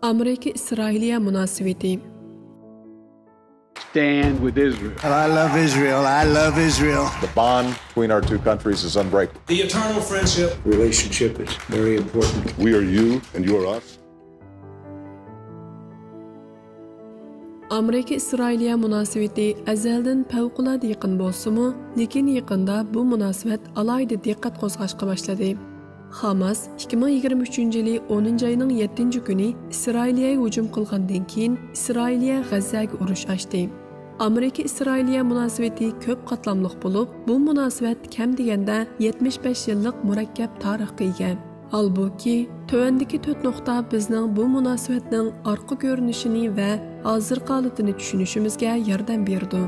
Amerika-İsrailiya münasebeti. Stand with Israel. I love Israel. I love Israel. The bond between our two countries is unbreakable. The eternal friendship. Relationship is very important. We are you and you are us. Amerika-İsrailiya münasebeti əzəldən fəvqəladə yaxın bolsa-mı, lekin yaxında bu münasibət alayda diqqət qo'zg'ashga başladı. Hamas 2023-yili 10 ayının 7 günü İsrailiyaga hujum qilgandan keyin İsrailiya G'azzaga urush ochdi. Amerika-İsrailiya münasebeti ko'p qatlamliq bo'lib, bu münasibət kam deganda 75 yillik murakkab tarixga ega. Halbuki, tövəndəki 4 nöqtə bizning bu münasibətning arqa görünüşünü və hazır holatını düşünüşümüzə yardım berdi.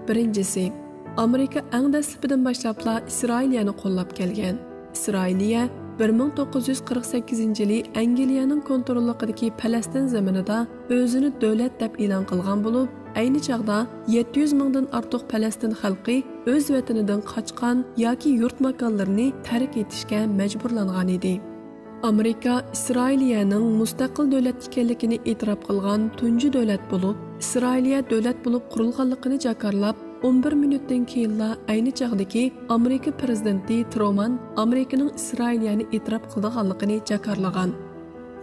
Birincisi, Amerika ən dəstlidən başlapla İsrailiyani qollab kelgan. İsrailiya 1948-yili Angliyaning kontrolligidagi Falastin zaminida o'zini davlat deb e'lon qilgan bo'lib, ayni chaqda 700 mingdan ortiq Falastin xalqi o'z vatanidan qochgan yoki yurt makonlarini tark etishga majburlangan edi. Amerika İsrailiyaning mustaqil davlat ekanligini e'tirof qilgan tunji davlat bo'lib, İsrailiya davlat bo'lib qurilganligini jakarlab 11 minutdan keyinla ayni chaqdagi Amerika prezidenti Truman Amerikaning İsrailiyani e'tirof qilganligini jakarlagan.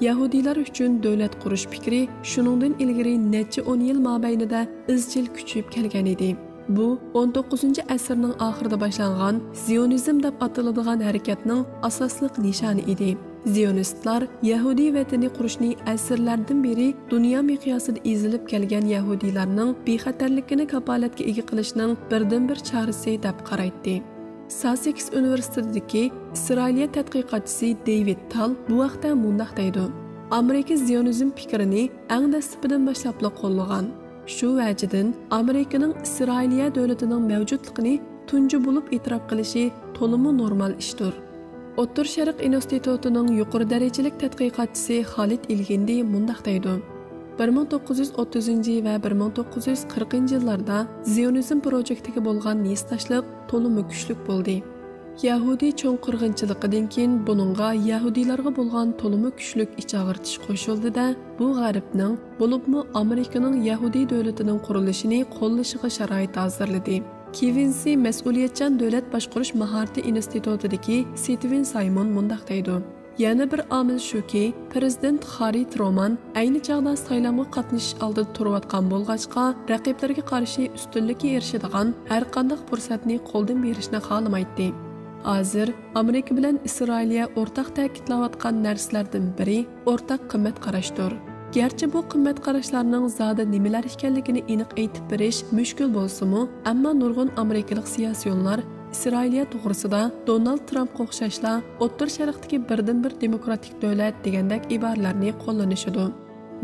Yahudiylar uchun davlat qurish fikri shuningdan ilgari necha 10 yil mobaynida izchil kuchayib kelgan edi. Bu 19-asrning oxirida boshlangan Zionizm deb ataladigan harakatning asosliq nishoni edi. Zionistlar Yahudiy vatani qurishni asrlardan beri dunyo miqyosida ezilib kelgan Yahudiylarning bexatarligini kapolatga ega qilishning birdan-bir chorasi deb qaraydi. Sussex universitetidagi İsrailiya tadqiqotchisi David Tal bu vaqtda mundaq deydi. Amerika Zionizm fikrini eng dastlabdan boshlab qo'llagan. Shu vajidan Amerikaning İsrailiya davlatining mavjudligini tunji bo'lib e'tirof qilishi to'liq normal ishdir. O'ttir Sharq institutining yuqori darajalik tadqiqotchisi Xolid Ilgindi mundaq deydi. 1930 va 1940 yillarda Zionizm projektiga bo'lgan nisbetlik to'liq kuchli bo'ldi. Yahudiy cho'ng qirg'inchiligidan keyin buningga Yahudiylarga bo'lgan to'liq kuchli ichag'irtish qo'shildi-da, bu g'arbning bo'libmi Amerikaning Yahudiy davlatining qurilishini qo'llashiga sharoit hozirladi. Kivinsi mas'uliyatchan davlat boshqarish mahorati institutidagi Steven Simon mundaq deydi. Yana bir omil shuki, prezident Harry Truman ayni chaqda saylovga qatnashish oldida turayotgan bo'lg'achqa, raqiblarga qarshi ustunlikka erishadigan har qanday fursatni qo'ldan berishni xohlamaydi. Hozir Amerika bilan Isroiliya o'rtaq ta'kidlayotgan narsalardan biri o'rtaq qimmat qarashdir. Gerçi bu qimmat qarashlarning zodi nimalar ekanligini aniq aytib berish mushkul bo'lsa-mu, ammo nurg'un amerikalik siyosiyonlar İsrailiya to'g'risida Donald Trump o'xshashla O'rta Sharqdagi birdan-bir demokratik davlat degandek iboralarni qo'llanishadi.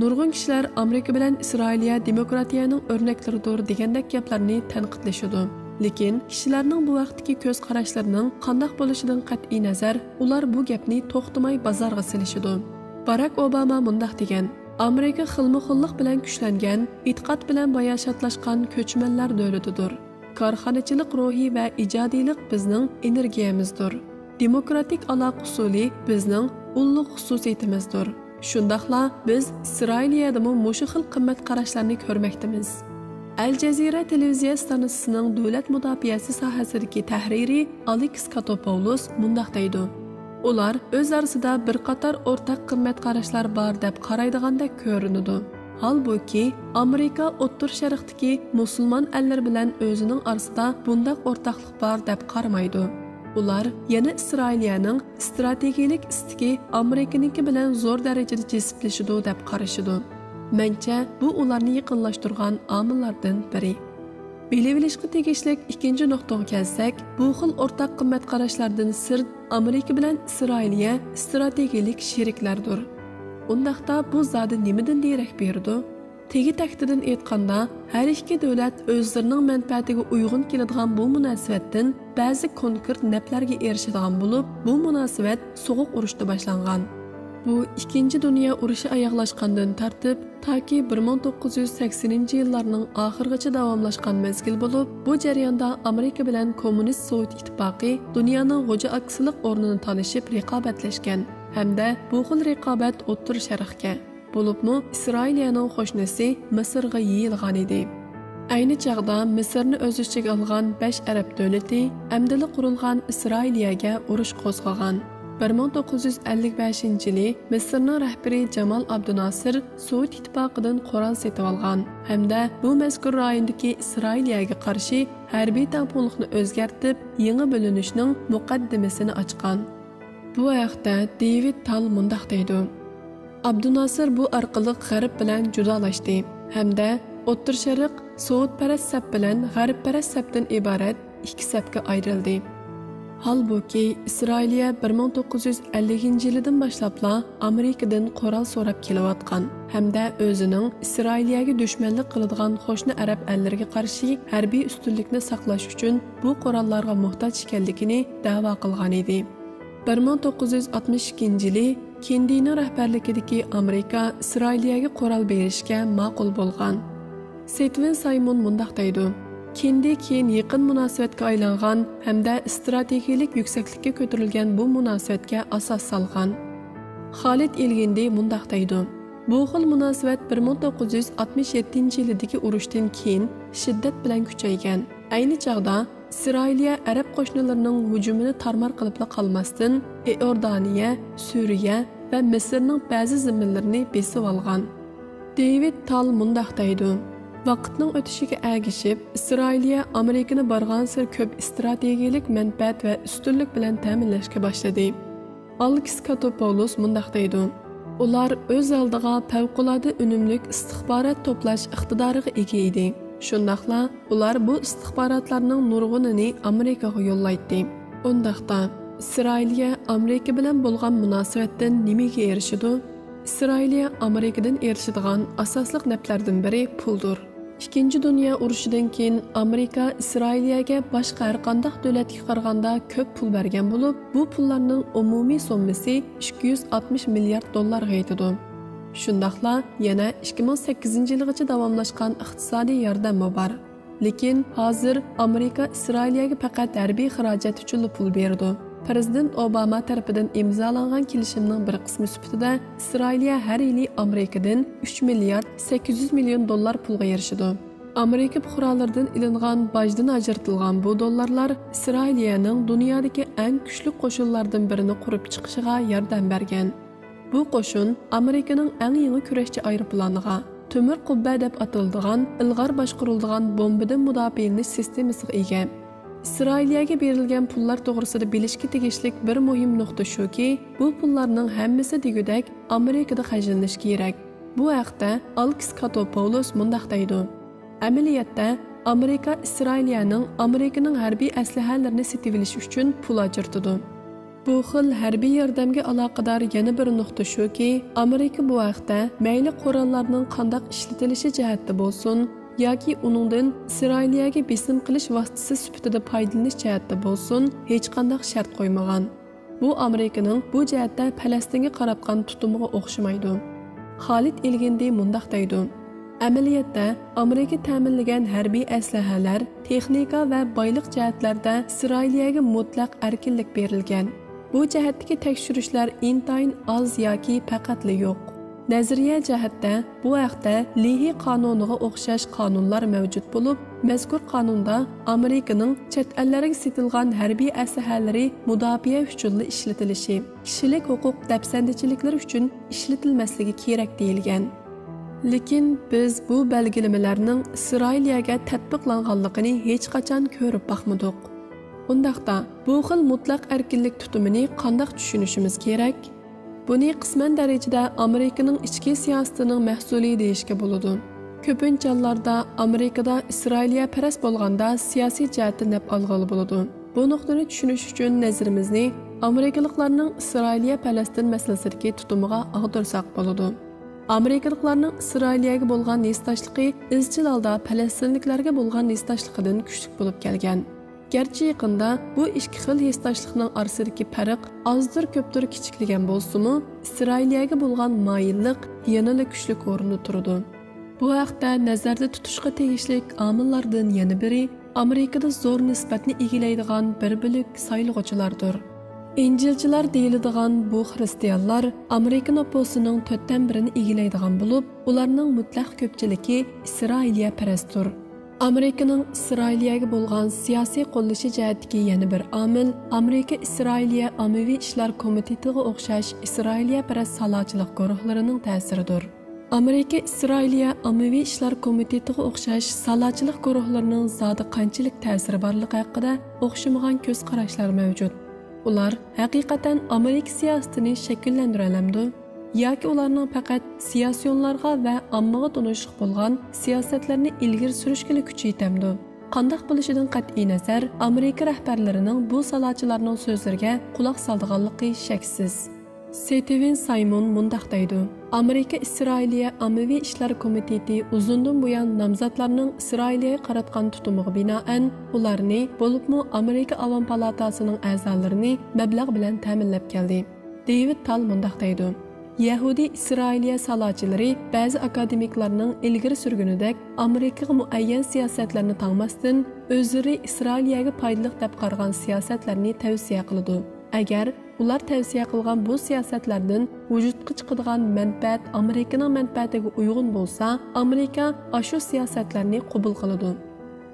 Nurg'un kishilar Amerika bilan Isroiliya demokratiyaning o'rnaklaridir degandek gaplarni tanqidlashadi. Lekin kishilarning bu vaqtdagi ko'z qarashlarining qanday bo'lishidan qat'iy nazar, ular bu gapni to'xtamay bozorga silishadi. Barack Obama mundaq degan: Amerika xilma-xillik bilan kuchlangan, e'tiqod bilan bayashatlashgan ko'chmanlar davlatidir. Korxonachilik ruhi va ijodiylik bizning energiyamizdir. Demokratik aloqa usuli bizning ulug' xususiyatimizdir. Shundaqla biz Isroiliyadami mushu xil qimmat qarashlarni ko'rmoqdamiz. Al Jazeera televiziya stansiyasining davlat mudofaasi sohasidagi tahriri Alex Katopoulos mundaq deydi. Ular o'z orasida bir qator o'rtaq qimmat qarashlar bor deb qaraydiganda ko'rinadi. Halbuki Amerika O'rta Sharqdagi musulmon ellar bilan o'zining orasida bundaq o'rtaqlik bor deb qaramaydi. Ular yana Isroiliyaning strategik istigi Amerikaniki bilan zo'r darajada jisiplashidi deb qarashidi. Mencha bu ularni yaqinlashtirgan omillardan biri. Bilib-bilishga tegishlik ikkinchi nuqtaga kelsak, bu xil o'rtaq qimmat qarashlardan sirt Amerika bilan Isroiliya strategik sheriklardir. Undaqda bu zodi nimadan derak berdi? Tegi taktidan aytganda, har ikki davlat o'zlarining manfaatiga uyg'un keladigan bu munosabatdan ba'zi konkret naflarga erishadigan bo'lib, bu munosabat so'g'uq urushda boshlangan. Bu ikkinchi dunyo urushi oyoqlashgandan tartib toki 1980-yillarning oxirigacha davomlashgan mezgil bo'lib, bu jarayonda Amerika bilan Kommunist Sovet ittifoqi dunyoning g'o'ja aksilik o'rnini tanishib raqobatlashgan. Hamda bu xil raqobat O'rta Sharqga, bo'libmi Isroiliyaning qo'shnisi Misrga yeyilgan edi. Ayni chaqda Misrni o'z ichiga olgan 5 arab davlati amdili qurilgan Isroiliyaga urush qo'zg'agan. 1955-yili Misrning rahbari Jamal Abdunasir Sovet ittifoqidan qurol setib olgan hamda bu mazkur rayondagi Isroiliyaga qarshi harbiy tamponlikni o'zgartib, yangi bo'linishning muqaddimasini ochgan. Bu haqda David Tal mundaq deydi: Abdunasir bu orqali G'arb bilan judolashdi hamda O'rta Sharq Sovetparast saf bilan G'arbparast safdan iborat ikki safga ayrildi. Halbuki Isroiliya 1950-yildan boshlabla Amerikadan qurol so'rab kelayotgan hamda o'zining Isroiliyaga dushmanlik qiladigan qo'shni arab ellariga qarshi harbiy ustunlikni saqlash uchun bu qurollarga muhtoj ekanligini da'vo qilgan edi. 1962-yili Kendining rahbarligidagi Amerika Isroiliyaga qurol berishga ma'qul bo'lgan. Setwin Simon mundaq deydi: Kendi keyin yaqin munosabatga aylangan hamda strategik yuksaklikka ko'tarilgan bu munosabatga asos solgan. Xolid Elgindi mundaq deydi: Bu xil munosabat 1967-yildagi urushdan keyin shiddat bilan kuchaygan. Ayni chaqda Isroiliya arab qo'shnilarining hujumini tarmar qilib qolmasdan Iordaniya, Suriya va Misrning ba'zi zaminlarini besib olgan. David Tal mundaq deydi: Vaqtning o'tishiga ergishib, Isroiliya Amerikani barg'ansir ko'p strategik manfaat va ustunlik bilan ta'minlashga boshladi. Alex Katopoulos mundaq deydi: Ular o'z oldiga favqulodda unumli istixborot to'plash iqtidoriga ega edi. Shundaqla ular bu istixborotlarning nurg'unini Amerikaga yo'llaydi. Undaqda Isroiliya Amerika bilan bo'lgan munosabatdan nimaga erishidi? Isroiliya Amerikadan erishadigan asosli naflardan biri puldir. Ikkinchi dunyo urushidan keyin Amerika Isroiliyaga boshqa har qanday davlatga qaraganda ko'p pul bergan bo'lib, bu pullarning umumiy summasi 260 milliard dollarga yetadi. Shundaqla yana 2008-yilgacha davomlashgan iqtisodiy yordam bor. Lekin hozir Amerika Isroiliyaga faqat harbiy xarajat uchun pul berdi. Prezident Obama tarafidan imzolangan kelishimning bir qismi sifatida Isroiliya har yili Amerikadan 3 milliard 800 million dollar pulga erishadi. Amerika fuqarolaridan ilingan bajdan ajratilgan bu dollarlar Isroiliyaning dunyodagi eng kuchli qo'shinlardan birini qurib chiqishiga yordam bergan. Bu qo'shin Amerikaning eng yangi kurashchi aeroplaniga, Temir qubba deb ataladigan ilg'or boshqariladigan bombadan mudofaalanish sistemasiga ega. Isroiliyaga berilgan pullar to'g'risida bilishga tegishli bir muhim nuqta shuki, bu pullarning hammasi degudek Amerikada xarjlanishi kerak. Bu haqda Alex Katopoulos mundaq deydi: Amaliyotda Amerika Amerikaning harbiy aslahalarini sotib olish uchun pul ajratadi. Bu xil harbiy yordamga aloqador yana bir nuqta shuki, Amerika bu haqda mayli qurollarning qanday ishlatilishi jihatda bo'lsin yoki uningdan Isroiliyaga besim qilish vositasi sifatida foydalanish jihatda bo'lsin, hech qanday shart qo'ymagan. Bu Amerikaning bu jihatda Falastinga qaratgan tutumiga o'xshamaydi. Xolid Elgindi mundaq deydi: Amaliyotda Amerika ta'minlagan harbiy aslahalar, texnika va boylik jihatlarda Isroiliyaga mutlaq erkinlik berilgan. Bu jihatdagi tekshirishlar intayin oz yoki faqatli yo'q. Nazariya jihatda bu haqda Lihi qonuniga o'xshash qonunlar mavjud bo'lib, mazkur qonunda Amerikaning chet ellariga setilgan harbiy aslahalari mudofaa uchun ishlatilishi, kishilik huquq dafsandichiliklar uchun ishlatilmasligi kerak deyilgan. Lekin biz bu belgilamalarning Isroiliyaga tatbiqlanganligini hech qachon ko'rib boqmadik. Undaqda bu xil mutlaq erkinlik tutumini qanday tushunishimiz kerak? Buni qisman darajada Amerikaning ichki siyosatining mahsuli deyishga bo'ladi. Ko'pincha hollarda Amerikada Isroiliya parast bo'lganda siyosiy jihatdan naf olg'ili bo'ladi. Bu nuqtani tushunish uchun nazarimizni Amerikaliklarning Isroiliya Falastin masalasidagi tutumiga ag'darsak bo'ladi. Amerikaliklarning Isroiliyaga bo'lgan nestashligi izchil holda falastinliklarga bo'lgan nestashligidan kuchli bo'lib kelgan. Gerçi yaqında bu ikki xil hesdaşlıqning orasidagi farq azdir ko'pdir kichikligan bo'lsa-mu, Isroiliyaga bo'lgan moyillik yanada kuchli o'rinda turadi. Bu haqda nazarda tutishga tegishli omillardan yana biri Amerikada zo'r nisbatni egallaydigan bir bilik saylovchilardir. İncilchilar deyiladigan bu xristianlar Amerika nüfusunun 4'ten birini egilaydigan bo'lib, ularning mutlaq ko'pchiligi İsrailiya parastdir. Amerikaning İsrailiyaga bo'lgan siyosiy qo'llashi jihatdagi yana bir omil Amerika İsrailiya ommaviy ishlar komitetiga o'xshash İsrailiya parast salochilik guruhlarining ta'siridir. Amerika İsrailiya ommaviy ishlar komitetiga o'xshash salochilik guruhlarining zodi qanchalik ta'siri borligi haqida o'xshamagan ko'z qarashlar mavjud. Ular haqiqatan Amerika siyosatini shakllantira olamdi yoki ularning faqat siyosiyonlarga va ommaga tunishliq bo'lgan siyosatlarni ilgari surishga kuch yetamdi. Qanday bo'lishidan qat'iy nazar, Amerika rahbarlarining bu salochilarning so'zlariga quloq soldiganligi shaksiz. Steven Simon mundaq deydi: Amerika İsrailiya ommaviy ishlar komiteti uzundan buyon nomzodlarning İsrailiyaga qaratgan tutumiga binoan ularni bo'libmi Amerika Avam palatasining a'zolarini mablag' bilan ta'minlab keldi. David Tal mundaq deydi: Yahudi İsrailiya salochilari ba'zi akademiklarning ilgari surgunidek Amerikaga muayyan siyosatlarni tanmasdan o'zlari İsrailiyaga foydali deb qaragan siyosatlarni tavsiya qiladi. Agar ular tavsiya qilgan bu siyosatlardan vujudga chiqadigan manfaat Amerikaning manfaatiga uyg'un bo'lsa, Amerika shu siyosatlarni qabul qiladi.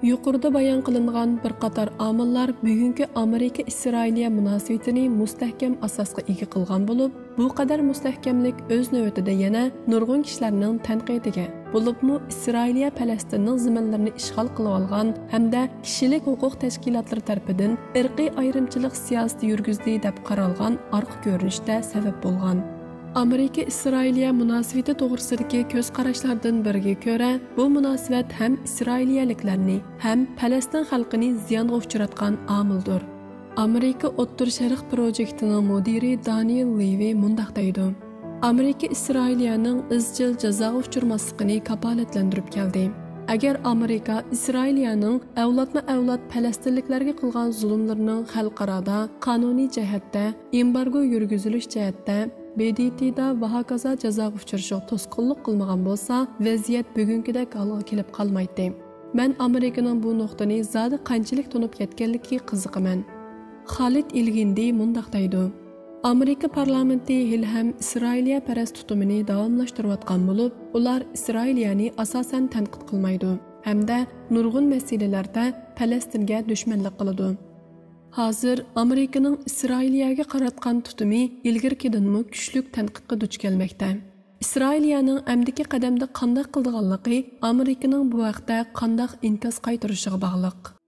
Yuqorida bayon qilingan bir qator omillar bugungi Amerika Isroiliya munosabatini mustahkam asosga ega qilgan bo'lib, bu qadar mustahkamlik o'z navbatida yana nurg'un kishilarning tanqidiga, bo'libmi Isroiliya Falastinning zaminlarini ishg'ol qilib olgan hamda kishilik huquq tashkilotlari tomonidan irqiy ayrimchilik siyosati yurgizdi deb qaralgan orqa ko'rinishda sabab bo'lgan. Amerika İsrailiya munosabati to'g'risidagi ko'z qarashlardan biriga ko'ra, bu munosabat ham İsrailiyaliklarni, ham Falastin xalqini ziyonga uchratgan omildir. Amerika O'rta Sharq projektining mudiri Daniel Levy mundaq deydi: Amerika İsrailiyaning izchil jazoga uchirmasligini kafolatlantirib keldi. Agar Amerika İsrailiyaning avlodma-avlod falastinliklarga qilgan zulmlarining xalqaroda qonuniy jihatda, embargo yurgizilish jihatda BDT'da va hokazo jazoga uchrashga to'sqinlik qilmagan bo'lsa, vaziyat bugünkidek holga kelib qolmaydi. Men Amerikaning bu nuqtani zodi qanchalik tunib yetganligiga qiziqaman. Xolid Ilgindi mundaq deydi: Amerika parlamenti hali ham İsrailiya parast tutumini davomlashtirayotgan bo'lib, ular İsrailiyani asosan tanqid qilmaydi hamda nurg'un masalalarda Falastinga dushmanlik qiladi. Hozir Amerikaning İsrailiyaga qaratgan tutumi ilgirkidanmi kuchli tanqidga duch kelmoqda. İsrailiyaning amdiki qadamda qanday qildiganligi Amerikaning bu vaqtda qanday inkos qaytarishiga bog'liq.